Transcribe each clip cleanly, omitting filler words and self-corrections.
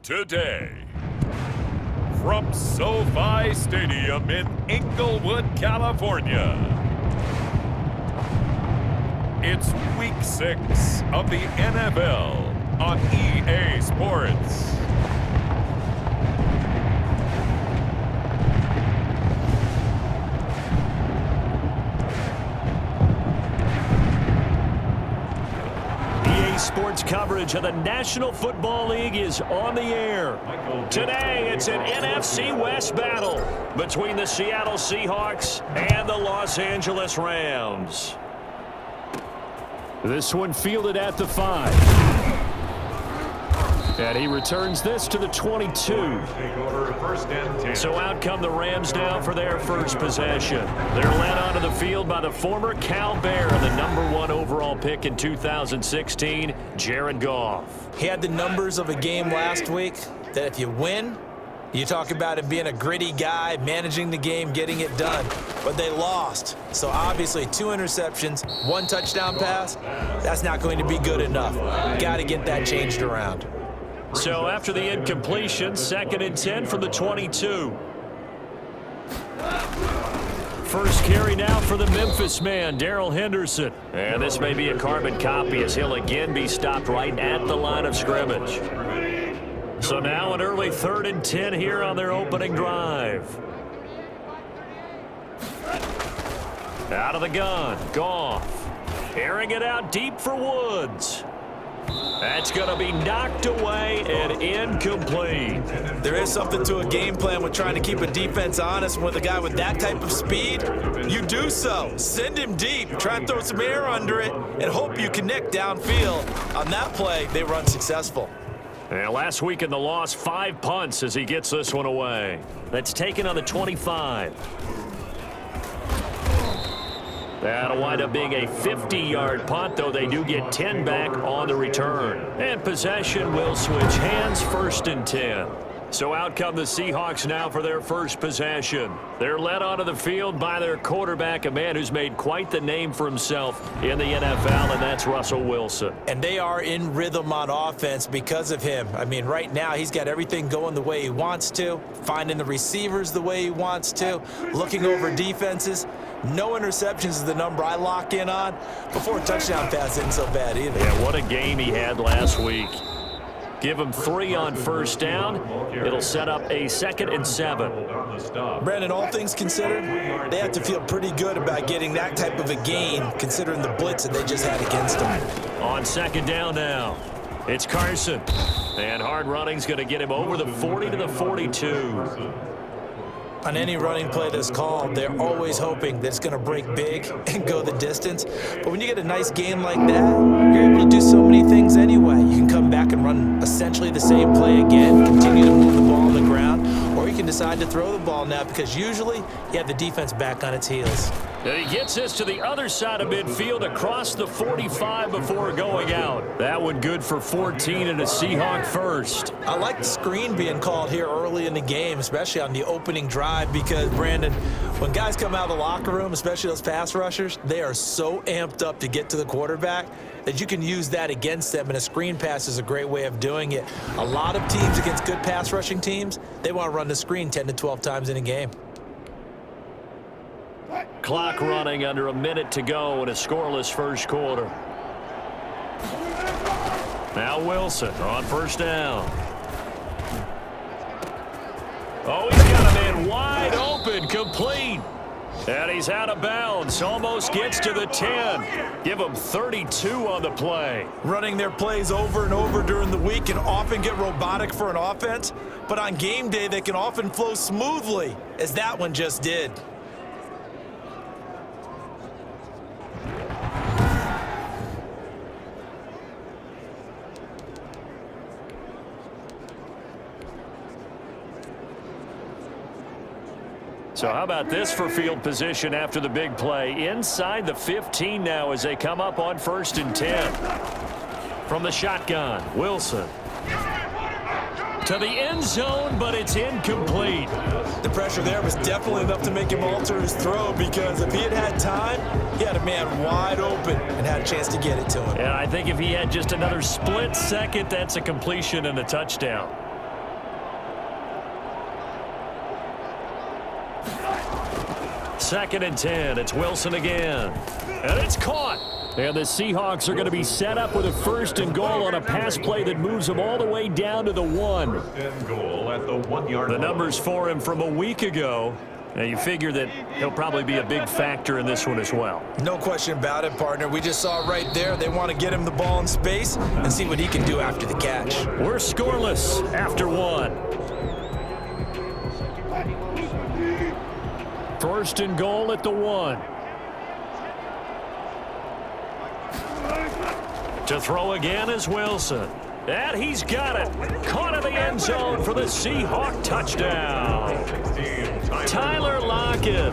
today. From SoFi Stadium in Inglewood, California, it's Week 6 of the NFL on EA Sports. Sports coverage of the National Football League is on the air. Today, it's an NFC West battle between the Seattle Seahawks and the Los Angeles Rams. This one fielded at the 5. And he returns this to the 22. So out come the Rams now for their first possession. They're led onto the field by the former Cal Bear, the #1 overall pick in 2016, Jared Goff. He had the numbers of a game last week that if you win, you talk about him being a gritty guy, managing the game, getting it done. But they lost. So obviously 2 interceptions, 1 touchdown pass, that's not going to be good enough. Got to get that changed around. So after the incompletion, 2nd and 10 from the 22. First carry now for the Memphis man, Darrell Henderson. And this may be a carbon copy as he'll again be stopped right at the line of scrimmage. So now an early 3rd and 10 here on their opening drive. Out of the gun, Goff. Airing it out deep for Woods. That's going to be knocked away and incomplete. There is something to a game plan with trying to keep a defense honest. With a guy with that type of speed, you do so. Send him deep, try and throw some air under it, and hope you connect downfield. On that play, they run successful. And last week in the loss, 5 punts as he gets this one away. That's taken on the 25. That'll wind up being a 50-yard punt, though they do get 10 back on the return. And possession will switch hands, 1st and 10. So out come the Seahawks now for their first possession. They're led onto the field by their quarterback, a man who's made quite the name for himself in the NFL, and that's Russell Wilson. And they are in rhythm on offense because of him. I mean, right now he's got everything going the way he wants to, finding the receivers the way he wants to, looking over defenses. No interceptions is the number I lock in on. Before a touchdown pass isn't so bad either. Yeah, what a game he had last week. Give him 3 on 1st down. It'll set up a 2nd and 7. Brandon, all things considered, they have to feel pretty good about getting that type of a gain, considering the blitz that they just had against them. On 2nd down now, it's Carson. And hard running's going to get him over the 40 to the 42. On any running play that's called, they're always hoping that it's going to break big and go the distance. But when you get a nice game like that, you're able to do so many things anyway. You can come back and run essentially the same play again, continue to move the ball on the ground, or you can decide to throw the ball now because usually you have the defense back on its heels. And he gets this to the other side of midfield across the 45 before going out. That one good for 14 and a Seahawk first. I like the screen being called here early in the game, especially on the opening drive, because, Brandon, when guys come out of the locker room, especially those pass rushers, they are so amped up to get to the quarterback that you can use that against them, and a screen pass is a great way of doing it. A lot of teams against good pass rushing teams, they want to run the screen 10 to 12 times in a game. Clock running under a minute to go in a scoreless first quarter. Now Wilson on 1st down. Oh, he's got a man wide open, complete. And he's out of bounds, almost gets to the 10. Give him 32 on the play. Running their plays over and over during the week can often get robotic for an offense, but on game day they can often flow smoothly, as that one just did. So how about this for field position after the big play? Inside the 15 now as they come up on 1st and 10. From the shotgun, Wilson. To the end zone, but it's incomplete. The pressure there was definitely enough to make him alter his throw, because if he had had time, he had a man wide open and had a chance to get it to him. And I think if he had just another split second, that's a completion and a touchdown. 2nd and 10. It's Wilson again. And it's caught. And the Seahawks are going to be set up with a 1st and goal on a pass play that moves them all the way down to the 1. 1st and goal at the 1-yard line. The numbers for him from a week ago. Now, you figure that he'll probably be a big factor in this one as well. No question about it, partner. We just saw right there they want to get him the ball in space and see what he can do after the catch. We're scoreless after 1. 1st and goal at the 1. To throw again is Wilson. And he's got it. Caught in the end zone for the Seahawk touchdown. Tyler Lockett,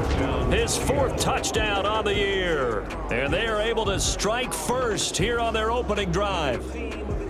his 4th touchdown on the year. And they are able to strike first here on their opening drive.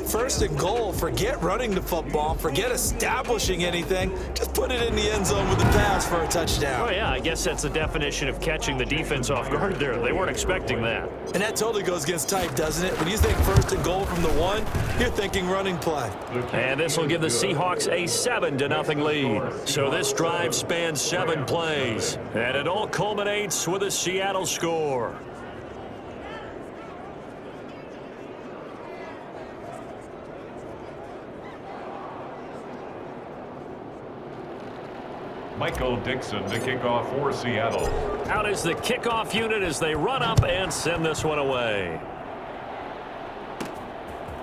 1st and goal. Forget running the football. Forget establishing anything. Just put it in the end zone with the pass for a touchdown. Oh, yeah, I guess that's the definition of catching the defense off guard there. They weren't expecting that. And that totally goes against type, doesn't it? When you think 1st and goal from the 1, you're thinking running play. And this will give the Seahawks a 7-0 lead. So this drive spans 7 plays. And it all culminates with a Seattle score. Michael Dixon to kick off for Seattle. Out is the kickoff unit as they run up and send this one away.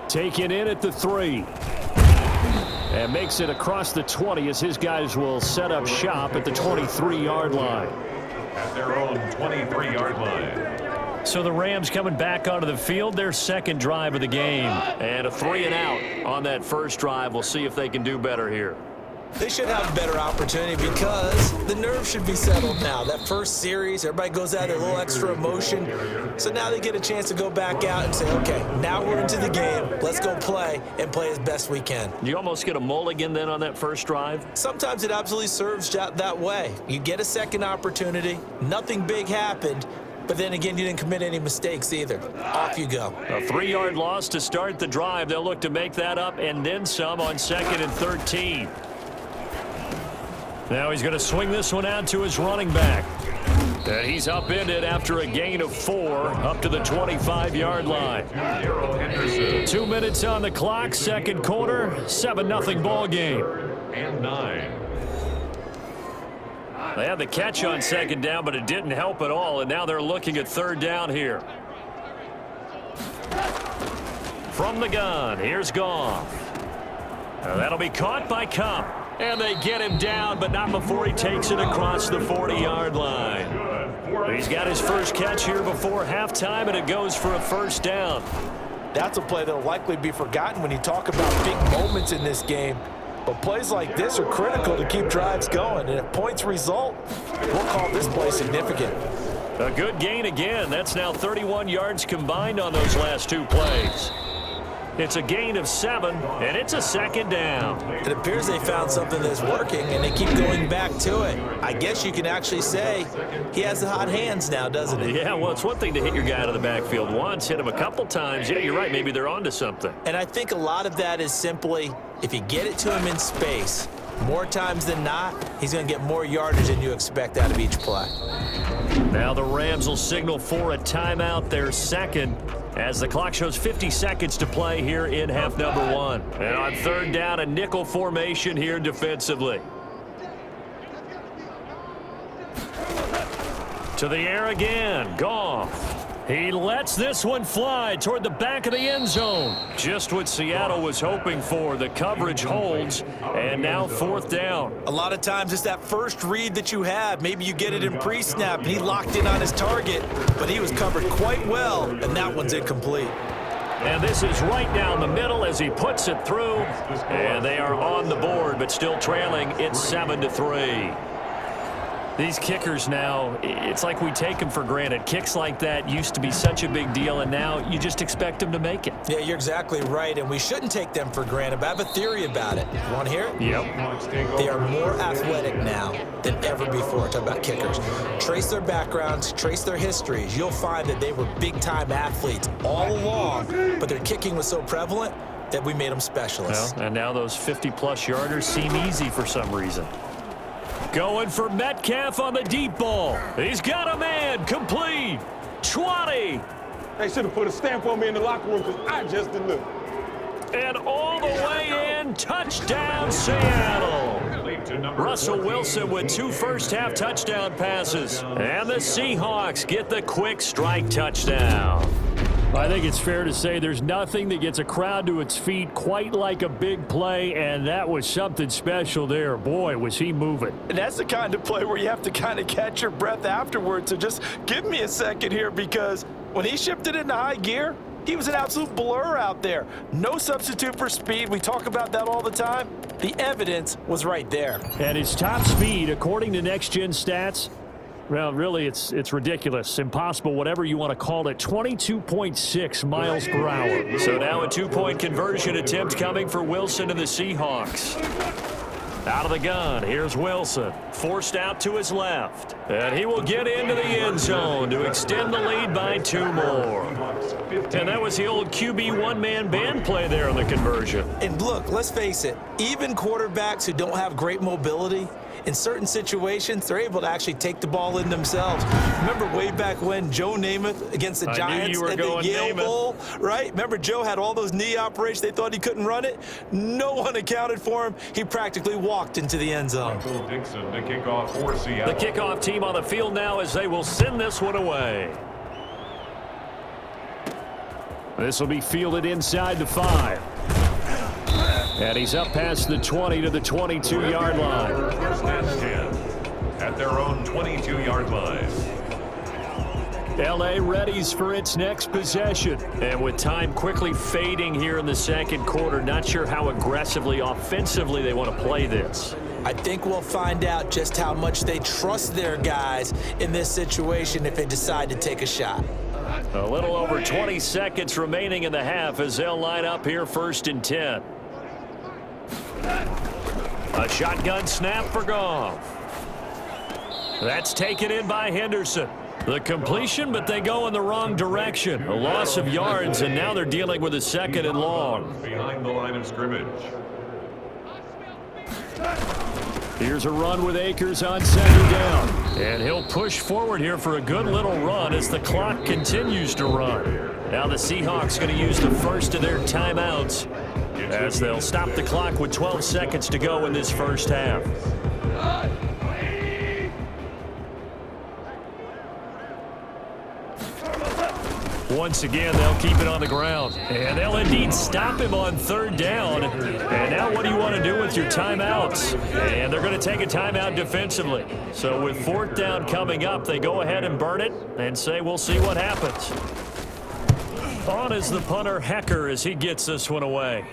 Taken in at the 3. And makes it across the 20 as his guys will set up shop at the 23-yard line. At their own 23-yard line. So the Rams coming back onto the field, their 2nd drive of the game. And a 3-and-out on that first drive. We'll see if they can do better here. They should have a better opportunity because the nerves should be settled now. That first series, everybody goes out a little extra emotion. So now they get a chance to go back out and say, okay, now we're into the game. Let's go play and play as best we can. You almost get a mulligan then on that first drive? Sometimes it absolutely serves that way. You get a second opportunity. Nothing big happened. But then again, you didn't commit any mistakes either. Off you go. A 3-yard loss to start the drive. They'll look to make that up and then some on 2nd and 13. Now he's going to swing this one out to his running back. And he's upended after a gain of 4 up to the 25-yard line. 2 minutes on the clock, 2nd quarter, 7-0 ball game. And 9. They had the catch on 2nd down, but it didn't help at all, and now they're looking at 3rd down here. From the gun, here's Goff. Now that'll be caught by Cup. And they get him down, but not before he takes it across the 40-yard line. He's got his first catch here before halftime, and it goes for a 1st down. That's a play that will likely be forgotten when you talk about big moments in this game. But plays like this are critical to keep drives going. And if points result, we'll call this play significant. A good gain again. That's now 31 yards combined on those last 2 plays. It's a gain of 7, and it's a 2nd down. It appears they found something that's working, and they keep going back to it. I guess you can actually say he has the hot hands now, doesn't he? Yeah, well, it's one thing to hit your guy out of the backfield once, hit him a couple times. Yeah, you're right. Maybe they're onto something. And I think a lot of that is simply if you get it to him in space, more times than not, he's going to get more yardage than you expect out of each play. Now the Rams will signal for a timeout, their 2nd. As the clock shows 50 seconds to play here in half number 1. And on 3rd down, a nickel formation here defensively. To the air again, Goff. He lets this one fly toward the back of the end zone. Just what Seattle was hoping for. The coverage holds, and now 4th down. A lot of times it's that first read that you have. Maybe you get it in pre-snap, and he locked in on his target, but he was covered quite well, and that one's incomplete. And this is right down the middle as he puts it through, and they are on the board, but still trailing. It's 7-3. These kickers now, it's like we take them for granted. Kicks like that used to be such a big deal, and now you just expect them to make it. Yeah, you're exactly right, and we shouldn't take them for granted, but I have a theory about it. You want to hear it? Yep. They are more athletic now than ever before. Talk about kickers. Trace their backgrounds, trace their histories. You'll find that they were big-time athletes all along, but their kicking was so prevalent that we made them specialists. Well, and now those 50-plus yarders seem easy for some reason. Going for Metcalf on the deep ball. He's got a man. Complete. 20. They should have put a stamp on me in the locker room because I just delivered. And all the way in. Touchdown, Seattle. Russell Wilson with 2 first-half touchdown passes. And the Seahawks get the quick strike touchdown. I think it's fair to say there's nothing that gets a crowd to its feet quite like a big play, and that was something special there. Boy, was he moving. And that's the kind of play where you have to kind of catch your breath afterwards. So just give me a second here, because when he shifted into high gear, he was an absolute blur out there. No substitute for speed. We talk about that all the time. The evidence was right there. And his top speed, according to Next Gen Stats, well, really, it's ridiculous, impossible, whatever you want to call it, 22.6 miles per hour. So now a 2-point conversion attempt coming for Wilson and the Seahawks. Out of the gun, here's Wilson, forced out to his left. And he will get into the end zone to extend the lead by 2 more. And that was the old QB one-man band play there on the conversion. And look, let's face it, even quarterbacks who don't have great mobility, in certain situations, they're able to actually take the ball in themselves. Remember way back when Joe Namath against the Giants at the Yale Bowl, right? Remember Joe had all those knee operations. They thought he couldn't run it. No one accounted for him. He practically walked into the end zone. Dixon to kick off for Seattle. The kickoff team on the field now as they will send this one away. This will be fielded inside the 5. And he's up past the 20 to the 22-yard line. First and 10 at their own 22-yard line. L.A. readies for its next possession. And with time quickly fading here in the second quarter, not sure how aggressively, offensively they want to play this. I think we'll find out just how much they trust their guys in this situation if they decide to take a shot. A little over 20 seconds remaining in the half as they'll line up here first and 10. A shotgun snap for Goff. That's taken in by Henderson. The completion, but they go in the wrong direction. A loss of yards, and now they're dealing with a 2nd and long. Behind the line of scrimmage. Here's a run with Akers on 2nd down. And he'll push forward here for a good little run as the clock continues to run. Now the Seahawks going to use the first of their timeouts as they'll stop the clock with 12 seconds to go in this first half. Once again, they'll keep it on the ground. And they'll indeed stop him on 3rd down. And now what do you want to do with your timeouts? And they're going to take a timeout defensively. So with 4th down coming up, they go ahead and burn it and say we'll see what happens. On is the punter Hecker as he gets this one away.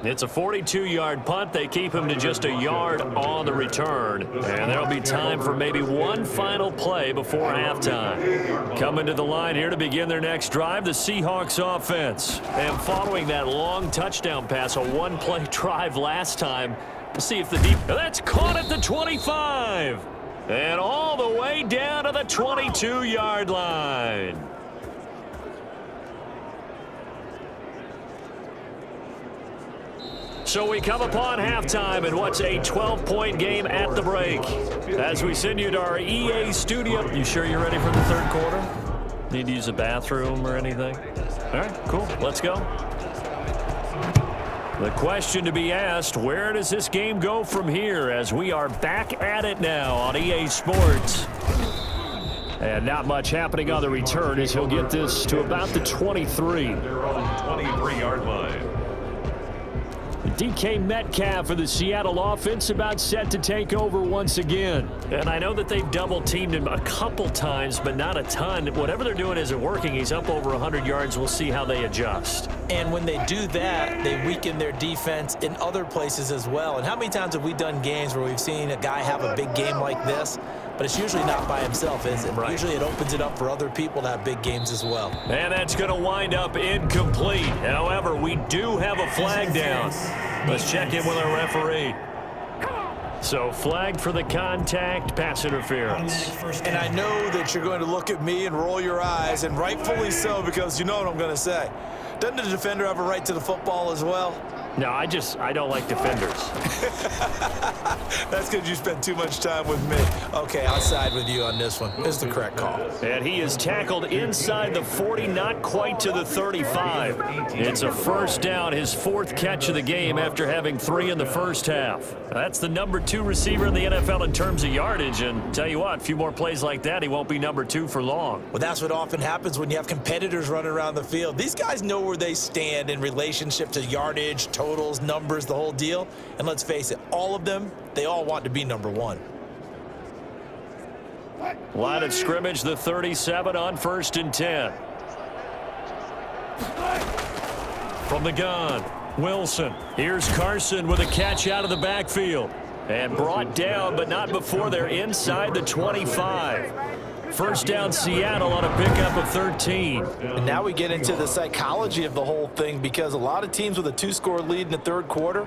It's a 42-yard punt. They keep him to just a yard on the return. And there'll be time for maybe one final play before halftime. Coming to the line here to begin their next drive, the Seahawks offense. And following that long touchdown pass, a one-play drive last time, we'll see if the deep... That's caught at the 25. And all the way down to the 22-yard line. So we come upon halftime in what's a 12-point game at the break. As we send you to our EA studio. You sure you're ready for the 3rd quarter? Need to use a bathroom or anything? All right, cool. Let's go. The question to be asked, where does this game go from here as we are back at it now on EA Sports? And not much happening on the return as he'll get this to about the 23. Their own 23-yard line. DK Metcalf for the Seattle offense about set to take over once again. And I know that they've double-teamed him a couple times, but not a ton. Whatever they're doing isn't working. He's up over 100 yards. We'll see how they adjust. And when they do that, they weaken their defense in other places as well. And how many times have we done games where we've seen a guy have a big game like this, but it's usually not by himself, is it? Right. Usually it opens it up for other people to have big games as well. And that's going to wind up incomplete. However, we do have a flag down. Let's check in with our referee. So flag for the contact, pass interference. And I know that you're going to look at me and roll your eyes, and rightfully so, because you know what I'm going to say. Doesn't the defender have a right to the football as well? No, I don't like defenders. That's because you spent too much time with me. Okay, I'll side with you on this one. This is the correct call. And he is tackled inside the 40, not quite to the 35. It's a first down, his 4th catch of the game after having 3 in the first half. That's the number 2 receiver in the NFL in terms of yardage, and tell you what, a few more plays like that, he won't be number 2 for long. Well, that's what often happens when you have competitors running around the field. These guys know where they stand in relationship to yardage, totals, numbers, the whole deal. And let's face it, all of them, they all want to be number 1. Line of scrimmage, the 37 on 1st and 10. From the gun, Wilson. Here's Carson with a catch out of the backfield. And brought down, but not before they're inside the 25. First down, Seattle on a pickup of 13. And now we get into the psychology of the whole thing, because a lot of teams with a 2-score lead in the 3rd quarter,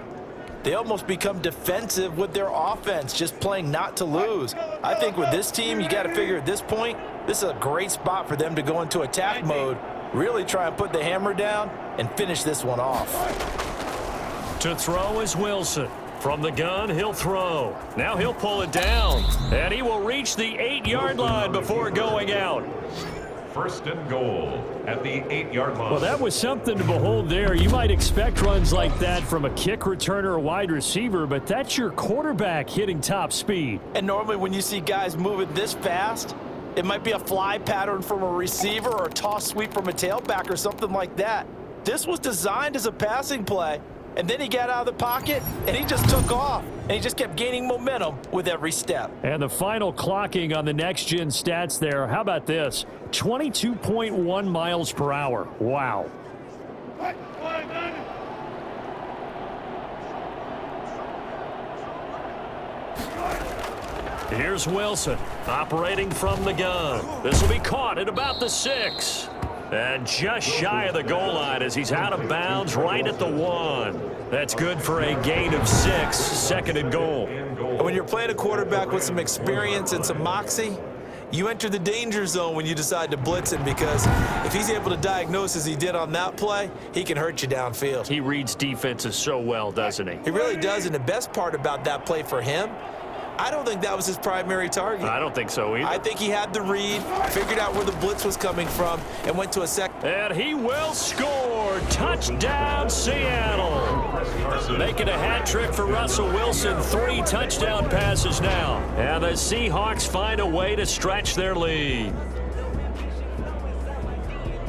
they almost become defensive with their offense, just playing not to lose. I think with this team, you got to figure at this point, this is a great spot for them to go into attack mode, really try and put the hammer down and finish this one off. To throw is Wilson. From the gun, he'll throw. Now he'll pull it down. And he will reach the 8-yard line before going out. 1st and goal at the 8-yard line. Well, that was something to behold there. You might expect runs like that from a kick returner or wide receiver, but that's your quarterback hitting top speed. And normally when you see guys moving this fast, it might be a fly pattern from a receiver or a toss sweep from a tailback or something like that. This was designed as a passing play. And then he got out of the pocket, and he just took off. And he just kept gaining momentum with every step. And the final clocking on the next-gen stats there, how about this? 22.1 miles per hour. Wow. Here's Wilson, operating from the gun. This will be caught at about the 6. And just shy of the goal line as he's out of bounds right at the 1. That's good for a gain of 6, 2nd and goal. When you're playing a quarterback with some experience and some moxie, you enter the danger zone when you decide to blitz him, because if he's able to diagnose as he did on that play, he can hurt you downfield. He reads defenses so well, doesn't he? He really does, and the best part about that play for him, I don't think that was his primary target. I don't think so either. I think he had the read, figured out where the blitz was coming from, and went to a second. And he will score. Touchdown, Seattle. Making a hat trick for Russell Wilson. 3 touchdown passes now. And the Seahawks find a way to stretch their lead.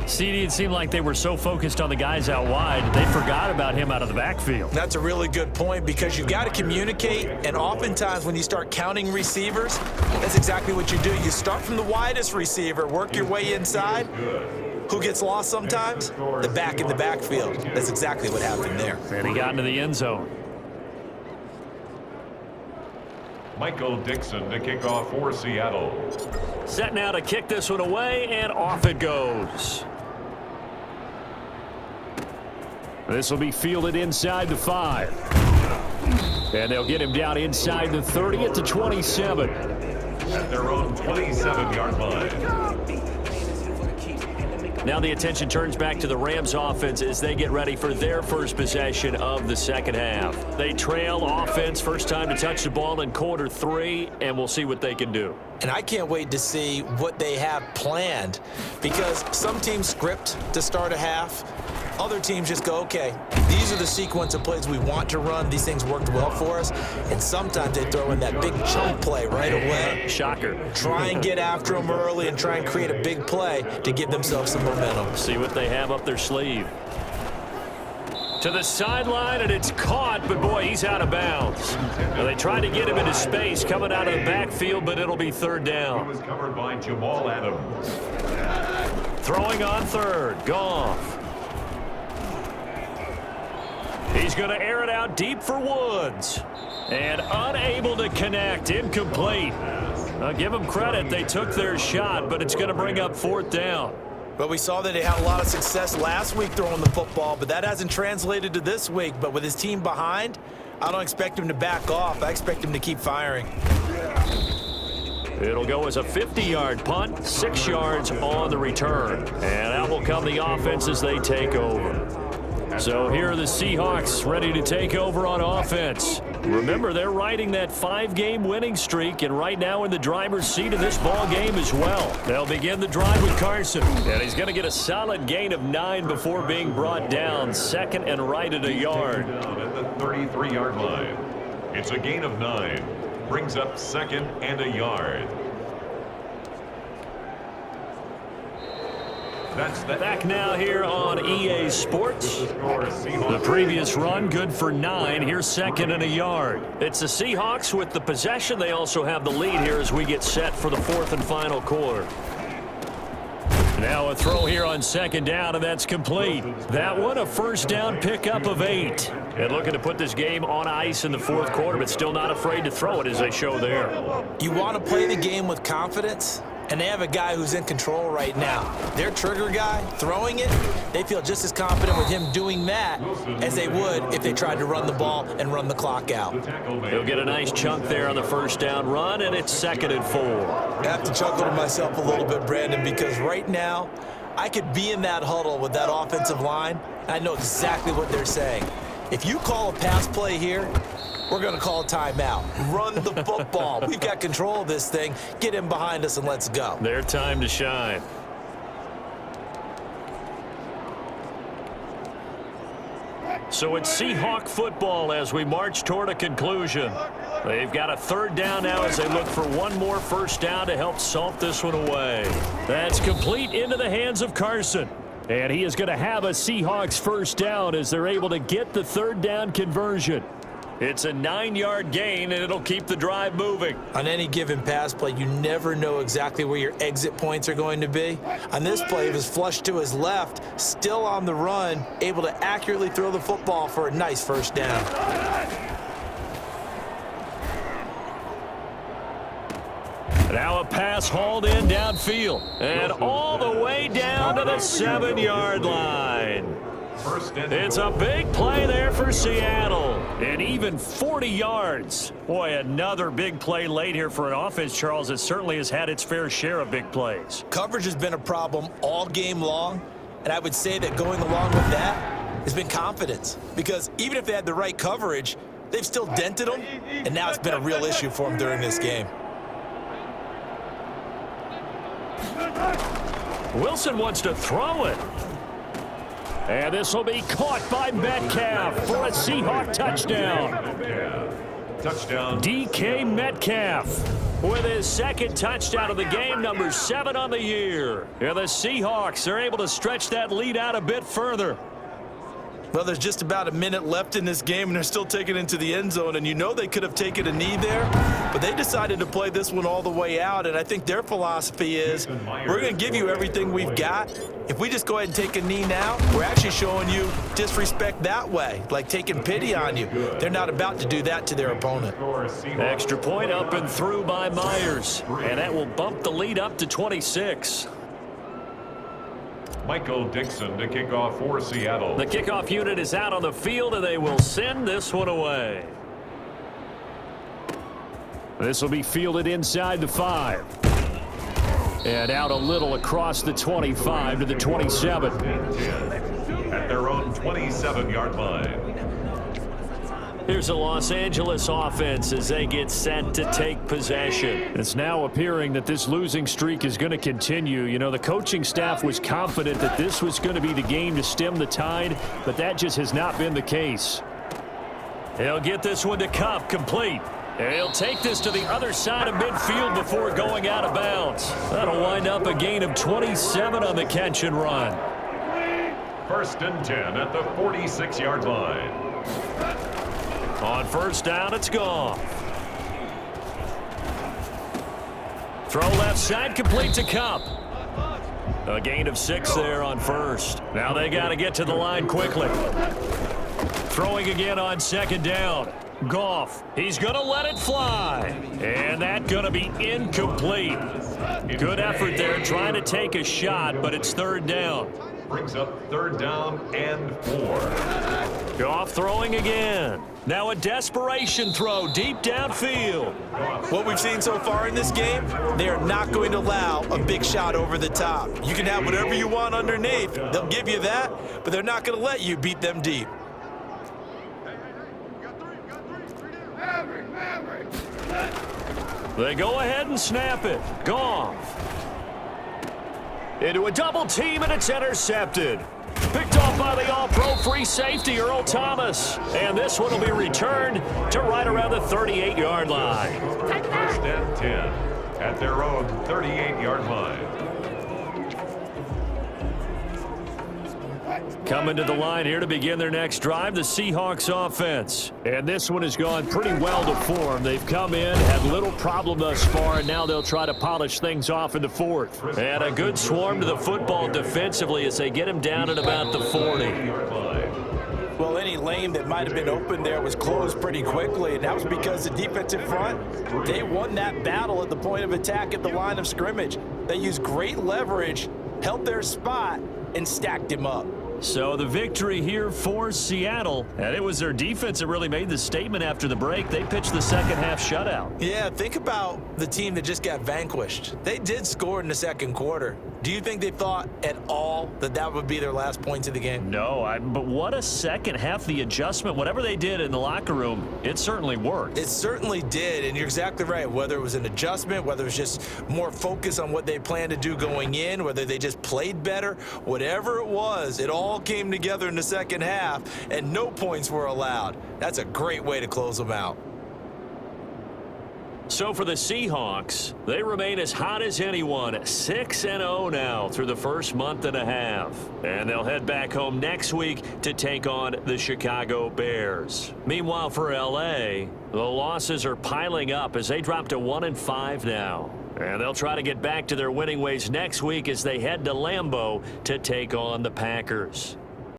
CD, it seemed like they were so focused on the guys out wide, they forgot about him out of the backfield. That's a really good point, because you've got to communicate, and oftentimes when you start counting receivers, that's exactly what you do. You start from the widest receiver, work your way inside. Who gets lost sometimes? The back in the backfield. That's exactly what happened there. And he got into the end zone. Michael Dixon to kick off for Seattle. Set now to kick this one away, and off it goes. This will be fielded inside the 5. And they'll get him down inside the 30 at the 27. At their own 27-yard line. Now the attention turns back to the Rams offense as they get ready for their first possession of the 2nd half. They trail offense, first time to touch the ball in quarter 3, and we'll see what they can do. And I can't wait to see what they have planned, because some teams script to start a half. Other teams just go, okay, these are the sequence of plays we want to run. These things worked well for us. And sometimes they throw in that big chunk play right away. Shocker. Try and get after them early and try and create a big play to give themselves some momentum. See what they have up their sleeve. To the sideline, and it's caught, but boy, he's out of bounds. Now, they tried to get him into space coming out of the backfield, but it'll be 3rd down. He was covered by Jamal Adams. Throwing on 3rd, Goff. He's going to air it out deep for Woods. And unable to connect, incomplete. Give them credit, they took their shot, but it's going to bring up 4th down. But we saw that they had a lot of success last week throwing the football, but that hasn't translated to this week. But with his team behind, I don't expect him to back off. I expect him to keep firing. It'll go as a 50-yard punt, 6 yards on the return. And out will come the offense as they take over. So here are the Seahawks ready to take over on offense. Remember, they're riding that 5-game winning streak, and right now in the driver's seat of this ball game as well. They'll begin the drive with Carson, and he's going to get a solid gain of 9 before being brought down, second and right at a yard. Down at the 33-yard line. It's a gain of 9. Brings up second and a yard. Back now here on EA Sports. The previous run good for 9. Here's second and a yard. It's the Seahawks with the possession. They also have the lead here as we get set for the 4th and final quarter. Now a throw here on second down, and that's complete. That one a first down pickup of 8. And looking to put this game on ice in the 4th quarter, but still not afraid to throw it as they show there. You want to play the game with confidence? And they have a guy who's in control right now. Their trigger guy, throwing it, they feel just as confident with him doing that as they would if they tried to run the ball and run the clock out. He'll get a nice chunk there on the first down run, and it's 2nd and 4. I have to chuckle to myself a little bit, Brandon, because right now I could be in that huddle with that offensive line. I know exactly what they're saying. If you call a pass play here, we're going to call a timeout. Run the football. We've got control of this thing. Get him behind us and let's go. Their time to shine. So it's Seahawk football as we march toward a conclusion. They've got a 3rd down now as they look for one more first down to help salt this one away. That's complete into the hands of Carson. And he is going to have a Seahawks first down as they're able to get the 3rd down conversion. It's a 9-yard gain, and it'll keep the drive moving. On any given pass play, you never know exactly where your exit points are going to be. On this play, it was flushed to his left, still on the run, able to accurately throw the football for a nice first down. Now a pass hauled in downfield, and all the way down to the 7-yard line. It's a big play there for Seattle, and even 40 yards. Boy, another big play late here for an offense, Charles, that certainly has had its fair share of big plays. Coverage has been a problem all game long, and I would say that going along with that has been confidence, because even if they had the right coverage, they've still dented them, and now it's been a real issue for them during this game. Wilson wants to throw it. And this will be caught by Metcalf for a Seahawk touchdown. Touchdown. DK Metcalf with his 2nd touchdown of the game, number 7 on the year. And the Seahawks are able to stretch that lead out a bit further. Well, there's just about a minute left in this game, and they're still taking it into the end zone. And you know they could have taken a knee there, but they decided to play this one all the way out. And I think their philosophy is, we're going to give you everything we've got. If we just go ahead and take a knee now, we're actually showing you disrespect that way, like taking pity on you. They're not about to do that to their opponent. Extra point up and through by Myers, and that will bump the lead up to 26. Michael Dixon to kick off for Seattle. The kickoff unit is out on the field, and they will send this one away. This will be fielded inside the 5. And out a little across the 25 to the 27. At their own 27-yard line. Here's the Los Angeles offense as they get set to take possession. It's now appearing that this losing streak is going to continue. You know, the coaching staff was confident that this was going to be the game to stem the tide, but that just has not been the case. He'll get this one to Kupp, complete. And he'll take this to the other side of midfield before going out of bounds. That'll wind up a gain of 27 on the catch and run. 1st and 10 at the 46-yard line. On first down, it's gone. Throw left side, complete to Kupp. A gain of 6 there on first. Now they got to get to the line quickly. Throwing again on 2nd down. Goff, he's going to let it fly. And that's going to be incomplete. Good effort there trying to take a shot, but it's 3rd down. Brings up 3rd down and 4. Goff throwing again. Now a desperation throw deep downfield. What we've seen so far in this game, they are not going to allow a big shot over the top. You can have whatever you want underneath. They'll give you that, but they're not going to let you beat them deep. They go ahead and snap it. Goff. Into a double team, and it's intercepted. Picked off by the all-pro free safety, Earl Thomas. And this one will be returned to right around the 38-yard line. First and 10 at their own 38-yard line. Coming to the line here to begin their next drive, the Seahawks offense. And this one has gone pretty well to form. They've come in, had little problem thus far, and now they'll try to polish things off in the fourth. And a good swarm to the football defensively as they get him down at about the 40. Well, any lane that might have been open there was closed pretty quickly, and that was because the defensive front, they won that battle at the point of attack at the line of scrimmage. They used great leverage, held their spot, and stacked him up. So the victory here for Seattle, and it was their defense that really made the statement after the break. They pitched the second half shutout. Yeah, think about the team that just got vanquished. They did score in the second quarter. Do you think they thought at all that that would be their last points of the game? No, but what a second half. The adjustment, whatever they did in the locker room, it certainly worked. It certainly did, and you're exactly right. Whether it was an adjustment, whether it was just more focus on what they planned to do going in, whether they just played better, whatever it was, it all came together in the second half, and no points were allowed. That's a great way to close them out. So for the Seahawks, they remain as hot as anyone, 6-0 now through the first month and a half. And they'll head back home next week to take on the Chicago Bears. Meanwhile, for LA, the losses are piling up as they drop to 1-5 now. And they'll try to get back to their winning ways next week as they head to Lambeau to take on the Packers.